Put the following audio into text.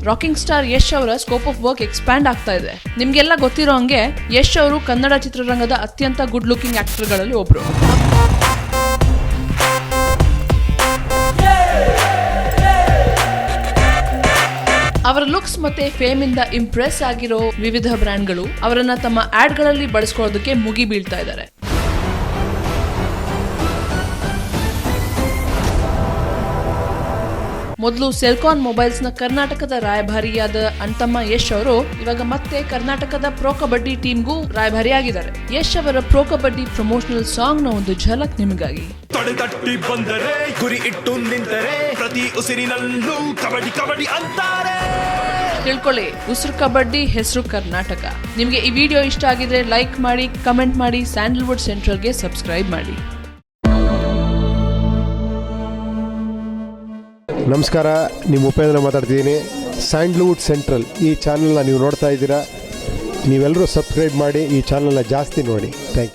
Rocking star Yash ಅವರ scope of work expand ಆಗ್ತಾ ಇದೆ. ನಿಮ್ಗೆಲ್ಲ ಗೊತ್ತಿರೋ ಹಂಗೆ ಯಶ್ ಅವರು ಕನ್ನಡ ಚಿತ್ರರಂಗದ ಅತ್ಯಂತ ಗುಡ್ ಲುಕಿಂಗ್ ಆಕ್ಟರ್ಗಳಲ್ಲಿ ಒಬ್ರು. ಅವರ ಲುಕ್ಸ್ ಮತ್ತೆ ಫೇಮ್ ಇಂದ ಇಂಪ್ರೆಸ್ ಆಗಿರೋ ವಿವಿಧ ಬ್ರ್ಯಾಂಡ್ಗಳು ಅವರನ್ನ ತಮ್ಮ ಆಡ್ ಗಳಲ್ಲಿ ಬಳಸ್ಕೊಳ್ಳೋದಕ್ಕೆ ಮುಗಿ ಬೀಳ್ತಾ ಇದ್ದಾರೆ. ಮೊದಲು ಸೆಲ್ಕಾನ್ ಮೊಬೈಲ್ಸ್ ನ ಕರ್ನಾಟಕದ ರಾಯಭಾರಿಯಾದ ಅಣ್ತಮ್ಮ ಯಶ್ ಅವರು ಇವಾಗ ಮತ್ತೆ ಕರ್ನಾಟಕದ ಪ್ರೊ ಕಬಡ್ಡಿ ಟೀಮ್ಗೂ ರಾಯಭಾರಿಯಾಗಿದ್ದಾರೆ. ಯಶ್ ಅವರ ಪ್ರೊ ಕಬಡ್ಡಿ ಪ್ರಮೋಷನಲ್ ಸಾಂಗ್ ನ ಒಂದು ಝಲಕ್ ನಿಮಗಾಗಿ. ತಡೆದಟ್ಟಿ ಬಂದರೆ ಗುರಿ ಇಟ್ಟು ನಿಂತರೆ ಪ್ರತಿ ಉಸಿರಿನಲ್ಲೂ ಕಬಡ್ಡಿ ಕಬಡ್ಡಿ ಅಂತಾರೆ. ತಿಳ್ಕೊಳ್ಳಿ, ಉಸಿರು ಕಬಡ್ಡಿ, ಹೆಸರು ಕರ್ನಾಟಕ. ನಿಮಗೆ ಈ ವಿಡಿಯೋ ಇಷ್ಟ ಆಗಿದ್ರೆ ಲೈಕ್ ಮಾಡಿ, ಕಮೆಂಟ್ ಮಾಡಿ, ಸ್ಯಾಂಡಲ್ವುಡ್ ಸೆಂಟ್ರಲ್ಗೆ ಸಬ್ಸ್ಕ್ರೈಬ್ ಮಾಡಿ. ನಮಸ್ಕಾರ, ನಿಮ್ಮ ಉಪೇಂದ್ರ ಮಾತಾಡ್ತಿದ್ದೀನಿ. ಸ್ಯಾಂಡಲ್ವುಡ್ ಸೆಂಟ್ರಲ್ ಈ ಚಾನಲ್ನ ನೀವು ನೋಡ್ತಾ ಇದ್ದೀರಾ. ನೀವೆಲ್ಲರೂ ಸಬ್ಸ್ಕ್ರೈಬ್ ಮಾಡಿ, ಈ ಚಾನಲ್ನ ಜಾಸ್ತಿ ನೋಡಿ. Thank you.